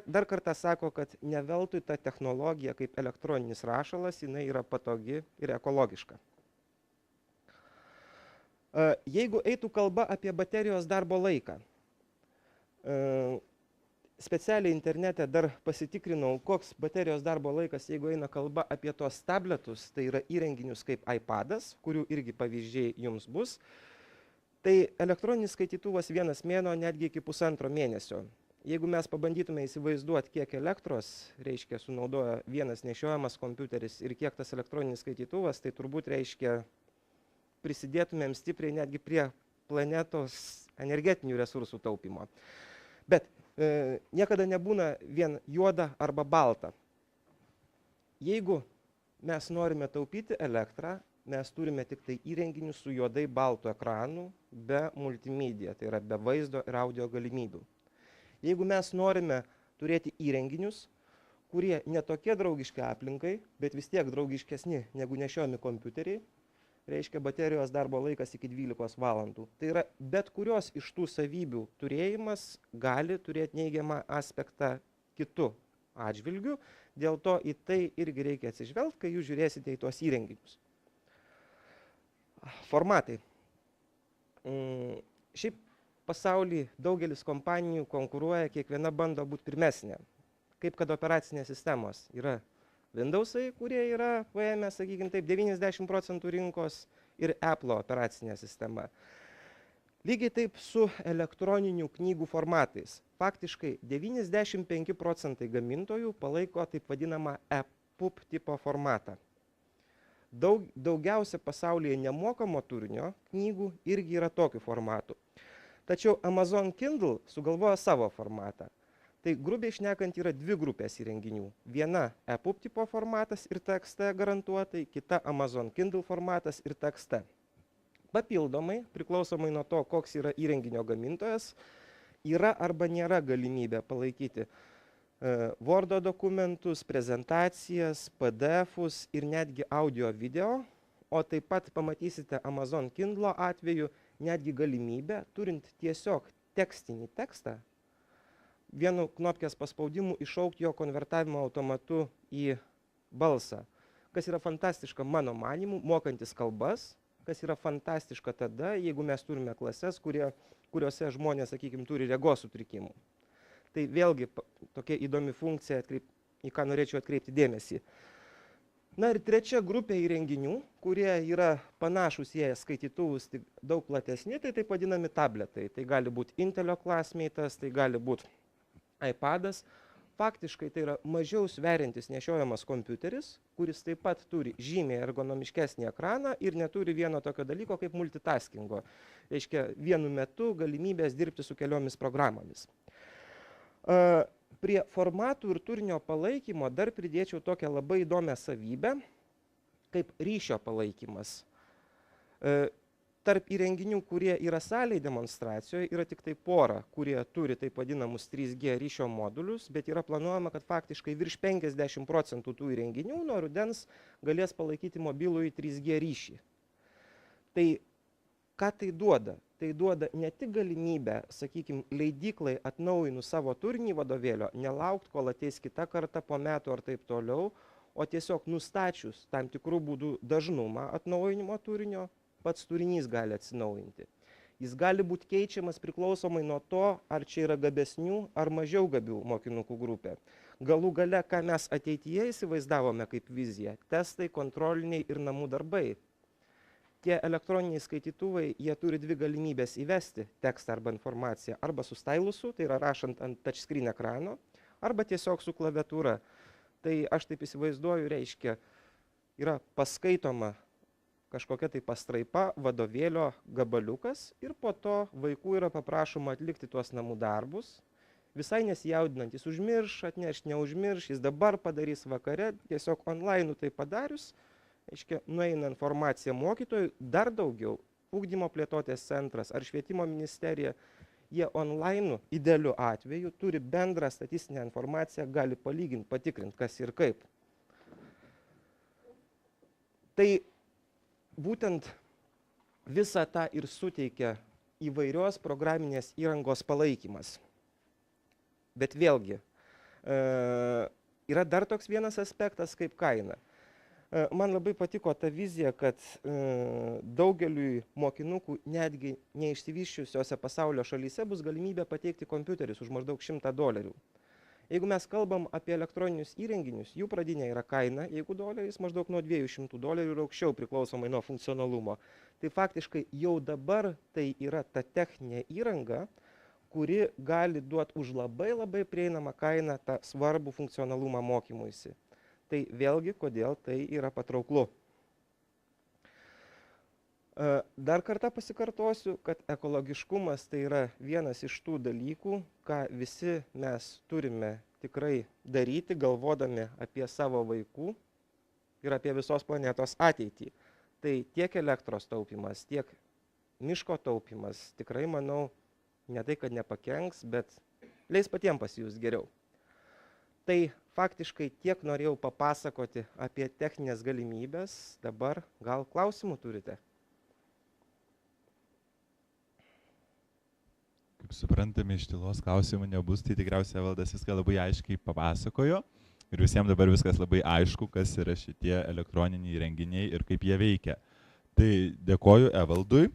dar kartą sako, kad ne veltui ta technologija kaip elektroninis rašalas, jinai yra patogi ir ekologiška. Jeigu eitų kalba apie baterijos darbo laiką, specialiai internete dar pasitikrinau, koks baterijos darbo laikas, jeigu eina kalba apie tos tabletus, tai yra įrenginius kaip iPadas, kurių irgi pavyzdžiai jums bus. Tai elektroninis skaitytuvas 1 mėnuo, netgi iki 1,5 mėnesio. Jeigu mes pabandytume įsivaizduoti, kiek elektros, reiškia, sunaudoja vienas nešiojamas kompiuteris ir kiek tas elektroninis skaitytuvas, tai turbūt reiškia prisidėtumėm stipriai netgi prie planetos energetinių resursų taupimo. Bet niekada nebūna vien juoda arba balta. Jeigu mes norime taupyti elektrą, mes turime tik tai įrenginius su juodai baltu ekranu, be multimedia, tai yra be vaizdo ir audio galimybių. Jeigu mes norime turėti įrenginius, kurie netokie draugiški aplinkai, bet vis tiek draugiškesni negu nešiojami kompiuteriai, reiškia baterijos darbo laikas iki 12 valandų. Tai yra bet kurios iš tų savybių turėjimas gali turėti neigiamą aspektą kitu atžvilgiu, dėl to į tai irgi reikia atsižvelgti, kai jūs žiūrėsite į tuos įrenginius. Formatai. Šiaip pasaulyje daugelis kompanijų konkuruoja, kiekviena bando būti pirmesnė. Kaip kad operacinės sistemos yra Windowsai, kurie yra paėmę, sakykime taip, 90% rinkos ir Apple operacinė sistema. Lygiai taip su elektroninių knygų formatais. Faktiškai 95% gamintojų palaiko taip vadinamą EPUB tipo formatą. Daugiausia pasaulyje nemokamo turinio knygų irgi yra tokiu formatu. Tačiau Amazon Kindle sugalvojo savo formatą. Tai grubiai šnekant yra dvi grupės įrenginių. Viena EPUB tipo formatas ir TXT garantuotai, kita Amazon Kindle formatas ir TXT. Papildomai, priklausomai nuo to, koks yra įrenginio gamintojas, yra arba nėra galimybė palaikyti Wordo dokumentus, prezentacijas, PDF-us ir netgi audio video, o taip pat pamatysite Amazon Kindle atveju netgi galimybę, turint tiesiog tekstinį tekstą, vienu knopkės paspaudimu iššaukti jo konvertavimo automatu į balsą, kas yra fantastiška mano manimu, mokantis kalbas, kas yra fantastiška tada, jeigu mes turime klases, kuriuose žmonės, sakykime, turi regos sutrikimų. Tai vėlgi tokia įdomi funkcija, į ką norėčiau atkreipti dėmesį. Na ir trečia grupė įrenginių, kurie yra panašus į skaitytuvus, tik daug platesni, tai taip vadinami tabletai. Tai gali būti Intelio Classmate'as, tai gali būti iPadas. Faktiškai tai yra mažiau sveriantis nešiojamas kompiuteris, kuris taip pat turi žymiai ergonomiškesnį ekraną ir neturi vieno tokio dalyko kaip multitaskingo. Reiškia, vienu metu galimybės dirbti su keliomis programomis. Prie formatų ir turinio palaikymo dar pridėčiau tokią labai įdomią savybę, kaip ryšio palaikymas. Tarp įrenginių, kurie yra salėje demonstracijoje, yra tik tai pora, kurie turi taip vadinamus 3G ryšio modulius, bet yra planuojama, kad faktiškai virš 50% tų įrenginių nuo rudens galės palaikyti mobilųjį 3G ryšį. Tai ką tai duoda? Tai duoda ne tik galimybę, sakykime, leidyklai atnaujinus savo turinį vadovėlio, nelaukti, kol ateis kita karta po metų ar taip toliau, o tiesiog nustačius tam tikrų būdų dažnumą atnaujinimo turinio, pats turinys gali atsinaujinti. Jis gali būti keičiamas priklausomai nuo to, ar čia yra gabesnių ar mažiau gabių mokinukų grupė. Galų gale, ką mes ateityje įsivaizdavome kaip viziją, testai, kontroliniai ir namų darbai. Tie elektroniniai skaitytuvai, jie turi dvi galimybės įvesti tekstą arba informaciją, arba su stylusu, tai yra rašant ant touchscreen ekrano, arba tiesiog su klaviatūra. Tai aš taip įsivaizduoju, reiškia, yra paskaitoma kažkokia tai pastraipa, vadovėlio gabaliukas ir po to vaikų yra paprašoma atlikti tuos namų darbus. Visai nesijaudinant, jis užmirš, atneš, neužmirš, jis dabar padarys vakare, tiesiog online tai padarius, reiškia, nueina informacija mokytojui, dar daugiau, ugdymo plėtotės centras ar švietimo ministerija, jie online idealiu atveju turi bendrą statistinę informaciją, gali palyginti, patikrinti, kas ir kaip. Tai būtent visą tą ir suteikia įvairios programinės įrangos palaikymas. Bet vėlgi, Yra dar toks vienas aspektas kaip kaina. Man labai patiko ta vizija, kad daugeliui mokinukų netgi neišsivysčiusiose pasaulio šalyse bus galimybė pateikti kompiuterius už maždaug $100. Jeigu mes kalbam apie elektroninius įrenginius, jų pradinė yra kaina, jeigu doleriais, maždaug nuo $200 ir aukščiau priklausomai nuo funkcionalumo. Tai faktiškai jau dabar tai yra ta techninė įranga, kuri gali duoti už labai labai prieinamą kainą tą svarbų funkcionalumą mokymuisi. Tai vėlgi, kodėl tai yra patrauklu. Dar kartą pasikartosiu, kad ekologiškumas tai yra vienas iš tų dalykų, ką visi mes turime tikrai daryti, galvodami apie savo vaikų ir apie visos planetos ateitį. Tai tiek elektros taupimas, tiek miško taupimas tikrai, manau, ne tai, kad nepakenks, bet leis patiems pasijust geriau. Tai faktiškai tiek norėjau papasakoti apie techninės galimybės, dabar gal klausimų turite? Kaip suprantame, iš tylos klausimų nebus, tai tikriausiai Evaldas viską labai aiškiai papasakojo ir visiems dabar viskas labai aišku, kas yra šitie elektroniniai įrenginiai ir kaip jie veikia. Tai dėkoju Evaldui.